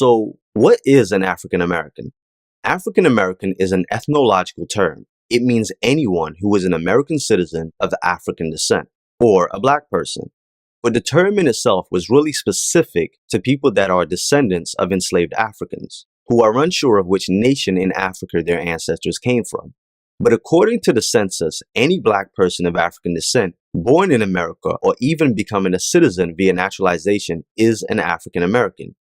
So, what is an African American? African American is an ethnological term. It means anyone who is an American citizen of African descent, or a black person. But the term in itself was really specific to people that are descendants of enslaved Africans, who are unsure of which nation in Africa their ancestors came from. But according to the census, any black person of African descent born in America or even becoming a citizen via naturalization is an African American.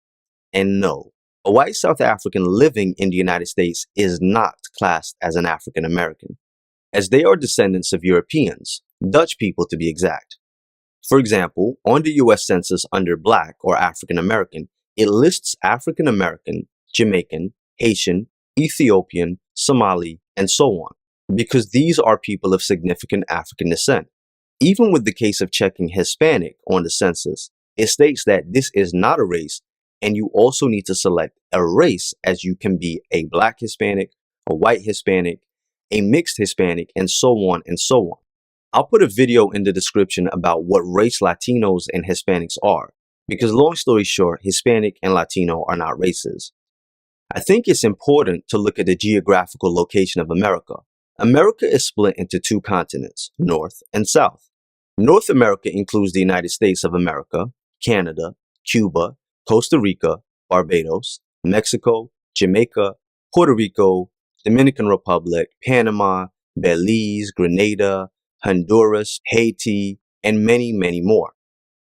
And no, a white South African living in the United States is not classed as an African American, as they are descendants of Europeans, Dutch people to be exact. For example, on the US Census under Black or African American, it lists African American, Jamaican, Haitian, Ethiopian, Somali, and so on, because these are people of significant African descent. Even with the case of checking Hispanic on the census, it states that this is not a race, and you also need to select a race, as you can be a black Hispanic, a white Hispanic, a mixed Hispanic, and so on and so on. I'll put a video in the description about what race Latinos and Hispanics are, because long story short, Hispanic and Latino are not races. I think it's important to look at the geographical location of America. America is split into two continents, North and South. North America includes the United States of America, Canada, Cuba, Costa Rica, Barbados, Mexico, Jamaica, Puerto Rico, Dominican Republic, Panama, Belize, Grenada, Honduras, Haiti, and many, many more.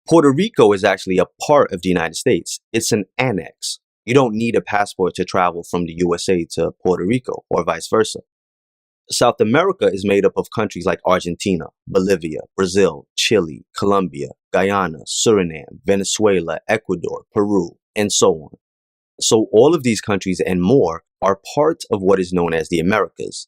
Puerto Rico is actually a part of the United States. It's an annex. You don't need a passport to travel from the USA to Puerto Rico or vice versa. South America is made up of countries like Argentina, Bolivia, Brazil, Chile, Colombia, Guyana, Suriname, Venezuela, Ecuador, Peru, and so on. So all of these countries and more are part of what is known as the Americas.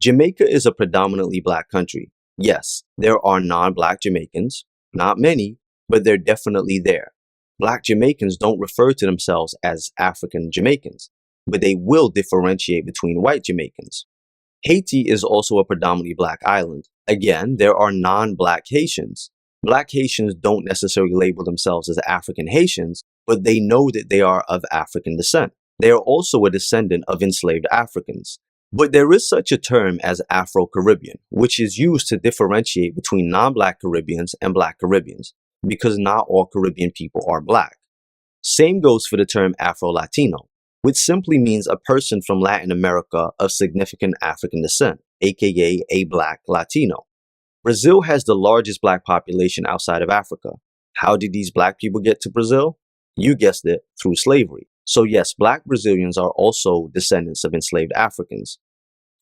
Jamaica is a predominantly black country. Yes, there are non-black Jamaicans, not many, but they're definitely there. Black Jamaicans don't refer to themselves as African Jamaicans, but they will differentiate between white Jamaicans. Haiti is also a predominantly black island. Again, there are non-black Haitians. Black Haitians don't necessarily label themselves as African Haitians, but they know that they are of African descent. They are also a descendant of enslaved Africans. But there is such a term as Afro-Caribbean, which is used to differentiate between non-black Caribbeans and black Caribbeans, because not all Caribbean people are black. Same goes for the term Afro-Latino, which simply means a person from Latin America of significant African descent, aka a black Latino. Brazil has the largest black population outside of Africa. How did these black people get to Brazil? You guessed it, through slavery. So yes, black Brazilians are also descendants of enslaved Africans.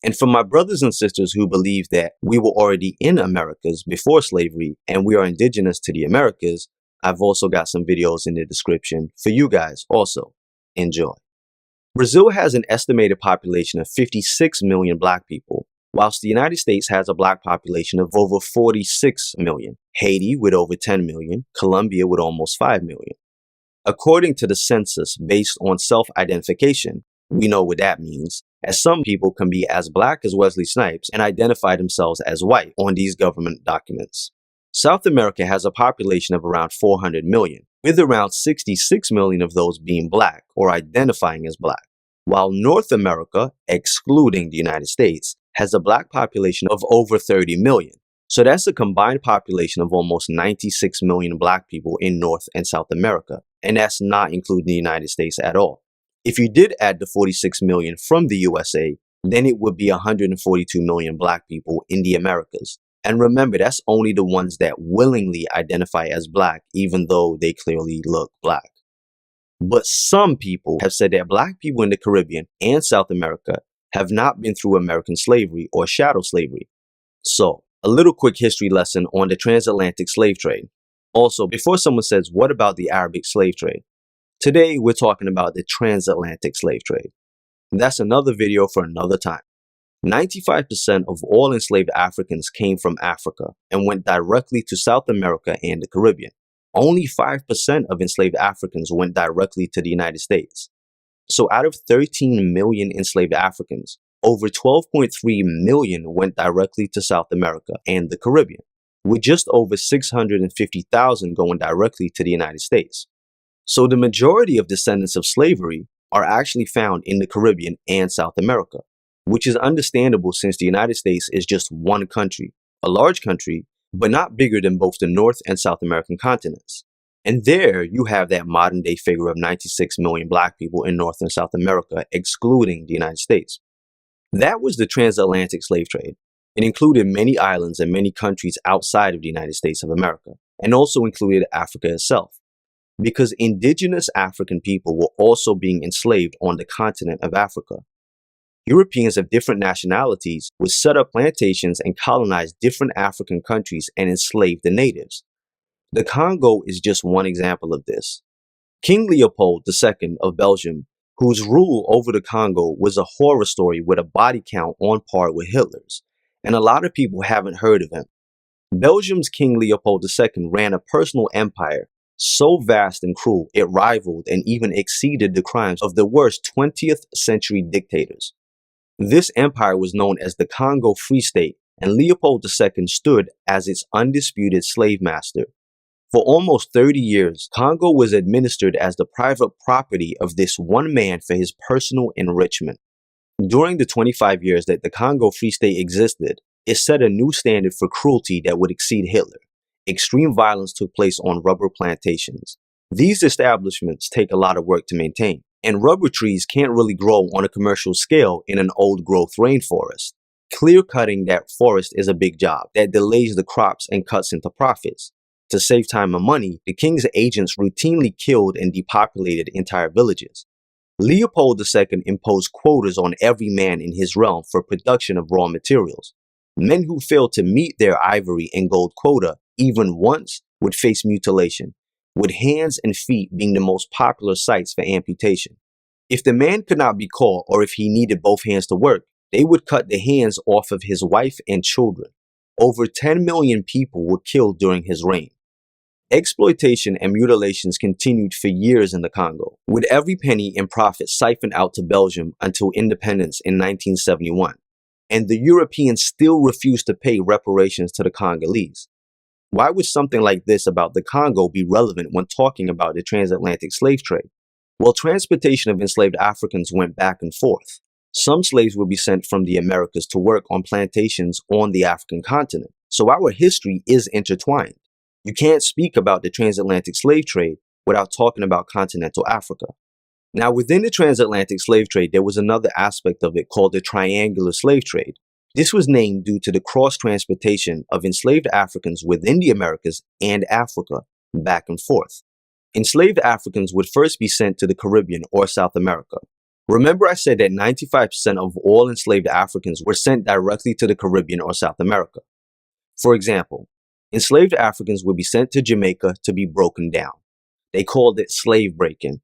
And for my brothers and sisters who believe that we were already in Americas before slavery and we are indigenous to the Americas, I've also got some videos in the description for you guys also. Enjoy. Brazil has an estimated population of 56 million black people, whilst the United States has a black population of over 46 million, Haiti with over 10 million, Colombia with almost 5 million. According to the census based on self-identification, we know what that means, as some people can be as black as Wesley Snipes and identify themselves as white on these government documents. South America has a population of around 400 million, with around 66 million of those being black or identifying as black, while North America, excluding the United States, has a black population of over 30 million. So that's a combined population of almost 96 million black people in North and South America, and that's not including the United States at all. If you did add the 46 million from the USA, then it would be 142 million black people in the Americas. And remember, that's only the ones that willingly identify as black, even though they clearly look black. But some people have said that black people in the Caribbean and South America have not been through American slavery or chattel slavery. So, a little quick history lesson on the transatlantic slave trade. Also, before someone says, what about the Arabic slave trade? Today, we're talking about the transatlantic slave trade. That's another video for another time. 95% of all enslaved Africans came from Africa and went directly to South America and the Caribbean. Only 5% of enslaved Africans went directly to the United States. So out of 13 million enslaved Africans, over 12.3 million went directly to South America and the Caribbean, with just over 650,000 going directly to the United States. So the majority of descendants of slavery are actually found in the Caribbean and South America, which is understandable since the United States is just one country, a large country, but not bigger than both the North and South American continents. And there you have that modern day figure of 96 million black people in North and South America, excluding the United States. That was the transatlantic slave trade. It included many islands and many countries outside of the United States of America, and also included Africa itself, because indigenous African people were also being enslaved on the continent of Africa. Europeans of different nationalities would set up plantations and colonize different African countries and enslave the natives. The Congo is just one example of this. King Leopold II of Belgium, whose rule over the Congo was a horror story with a body count on par with Hitler's, and a lot of people haven't heard of him. Belgium's King Leopold II ran a personal empire so vast and cruel it rivaled and even exceeded the crimes of the worst 20th century dictators. This empire was known as the Congo Free State, and Leopold II stood as its undisputed slave master. For almost 30 years, Congo was administered as the private property of this one man for his personal enrichment. During the 25 years that the Congo Free State existed, it set a new standard for cruelty that would exceed Hitler. Extreme violence took place on rubber plantations. These establishments take a lot of work to maintain, and rubber trees can't really grow on a commercial scale in an old-growth rainforest. Clear-cutting that forest is a big job that delays the crops and cuts into profits. To save time and money, the king's agents routinely killed and depopulated entire villages. Leopold II imposed quotas on every man in his realm for production of raw materials. Men who failed to meet their ivory and gold quota even once would face mutilation, with hands and feet being the most popular sites for amputation. If the man could not be caught or if he needed both hands to work, they would cut the hands off of his wife and children. Over 10 million people were killed during his reign. Exploitation and mutilations continued for years in the Congo, with every penny in profit siphoned out to Belgium until independence in 1971. And the Europeans still refused to pay reparations to the Congolese. Why would something like this about the Congo be relevant when talking about the transatlantic slave trade? Well, transportation of enslaved Africans went back and forth. Some slaves would be sent from the Americas to work on plantations on the African continent. So our history is intertwined. You can't speak about the transatlantic slave trade without talking about continental Africa. Now, within the transatlantic slave trade, there was another aspect of it called the triangular slave trade. This was named due to the cross-transportation of enslaved Africans within the Americas and Africa, back and forth. Enslaved Africans would first be sent to the Caribbean or South America. Remember I said that 95% of all enslaved Africans were sent directly to the Caribbean or South America. For example, enslaved Africans would be sent to Jamaica to be broken down. They called it slave breaking.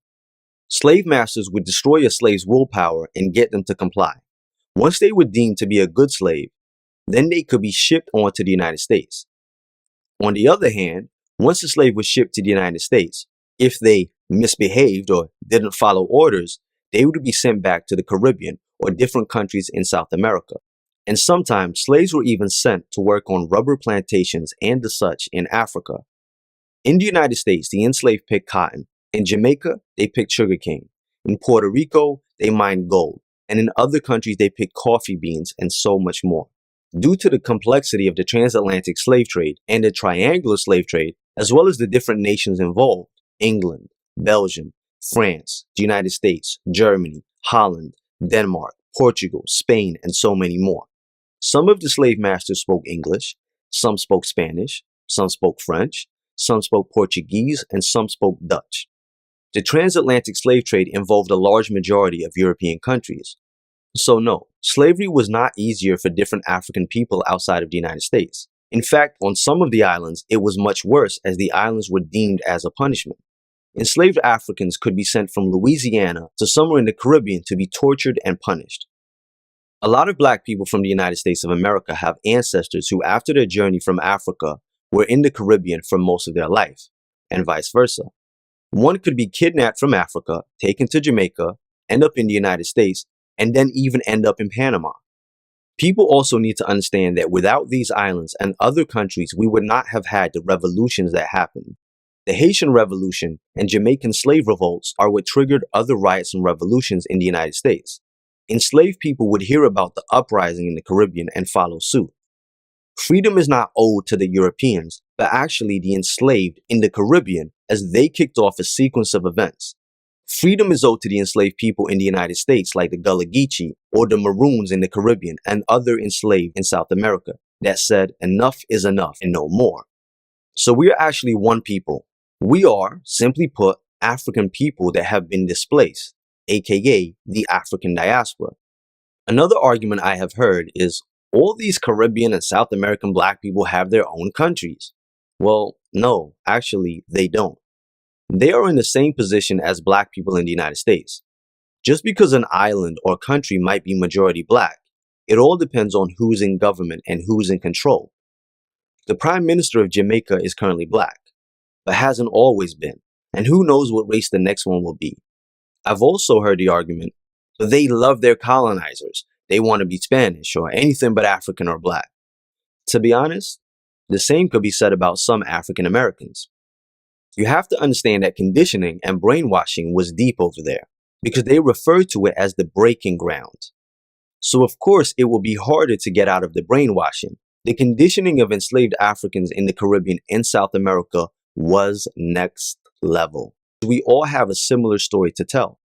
Slave masters would destroy a slave's willpower and get them to comply. Once they were deemed to be a good slave, then they could be shipped on to the United States. On the other hand, once a slave was shipped to the United States, if they misbehaved or didn't follow orders, they would be sent back to the Caribbean or different countries in South America. And sometimes slaves were even sent to work on rubber plantations and the such in Africa. In the United States, the enslaved picked cotton. In Jamaica, they picked sugarcane. In Puerto Rico, they mined gold. And in other countries, they picked coffee beans and so much more. Due to the complexity of the transatlantic slave trade and the triangular slave trade, as well as the different nations involved, England, Belgium, France, the United States, Germany, Holland, Denmark, Portugal, Spain, and so many more. Some of the slave masters spoke English, some spoke Spanish, some spoke French, some spoke Portuguese, and some spoke Dutch. The transatlantic slave trade involved a large majority of European countries. So no, slavery was not easier for different African people outside of the United States. In fact, on some of the islands, it was much worse as the islands were deemed as a punishment. Enslaved Africans could be sent from Louisiana to somewhere in the Caribbean to be tortured and punished. A lot of black people from the United States of America have ancestors who, after their journey from Africa, were in the Caribbean for most of their life, and vice versa. One could be kidnapped from Africa, taken to Jamaica, end up in the United States, and then even end up in Panama. People also need to understand that without these islands and other countries, we would not have had the revolutions that happened. The Haitian Revolution and Jamaican slave revolts are what triggered other riots and revolutions in the United States. Enslaved people would hear about the uprising in the Caribbean and follow suit. Freedom is not owed to the Europeans, but actually the enslaved in the Caribbean, as they kicked off a sequence of events. Freedom is owed to the enslaved people in the United States, like the Gullah Geechee or the Maroons in the Caribbean and other enslaved in South America, that said enough is enough and no more. So we are actually one people. We are, simply put, African people that have been displaced, aka the African diaspora. Another argument I have heard is all these Caribbean and South American black people have their own countries. Well, no, actually they don't. They are in the same position as black people in the United States. Just because an island or country might be majority black, it all depends on who's in government and who's in control. The Prime Minister of Jamaica is currently black, but hasn't always been, and who knows what race the next one will be. I've also heard the argument, but they love their colonizers. They want to be Spanish or anything but African or black. To be honest, the same could be said about some African Americans. You have to understand that conditioning and brainwashing was deep over there, because they refer to it as the breaking ground. So of course it will be harder to get out of the brainwashing. The conditioning of enslaved Africans in the Caribbean and South America was next level. We all have a similar story to tell.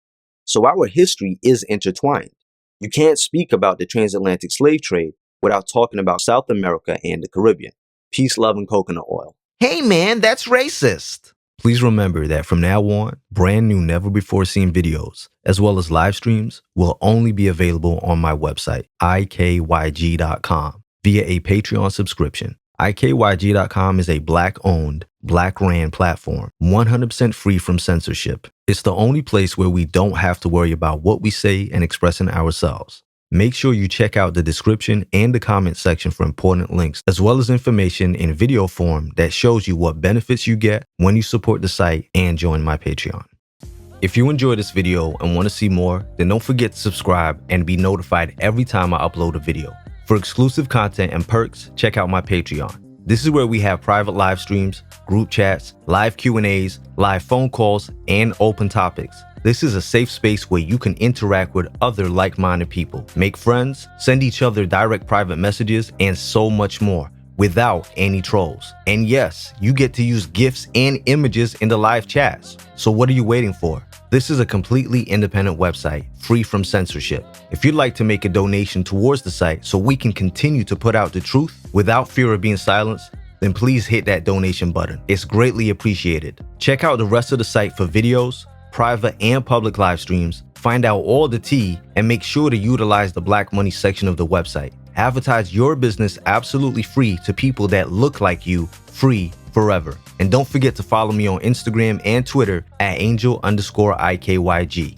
So our history is intertwined. You can't speak about the transatlantic slave trade without talking about South America and the Caribbean. Peace, love, and coconut oil. Hey man, that's racist. Please remember that from now on, brand new never before seen videos, as well as live streams, will only be available on my website, ikyg.com, via a Patreon subscription. ikyg.com is a black-owned, black-ran platform, 100% free from censorship. It's the only place where we don't have to worry about what we say and expressing ourselves. Make sure you check out the description and the comment section for important links, as well as information in video form that shows you what benefits you get when you support the site and join my Patreon. If you enjoyed this video and want to see more, then don't forget to subscribe and be notified every time I upload a video. For exclusive content and perks, check out my Patreon. This is where we have private live streams, group chats, live Q&As, live phone calls, and open topics. This is a safe space where you can interact with other like-minded people, make friends, send each other direct private messages, and so much more without any trolls. And yes, you get to use GIFs and images in the live chats. So what are you waiting for? This is a completely independent website, free from censorship. If you'd like to make a donation towards the site so we can continue to put out the truth without fear of being silenced, then please hit that donation button. It's greatly appreciated. Check out the rest of the site for videos, private and public live streams, find out all the tea, and make sure to utilize the Black Money section of the website. Advertise your business absolutely free to people that look like you, free forever. And don't forget to follow me on Instagram and Twitter at angel_IKYG.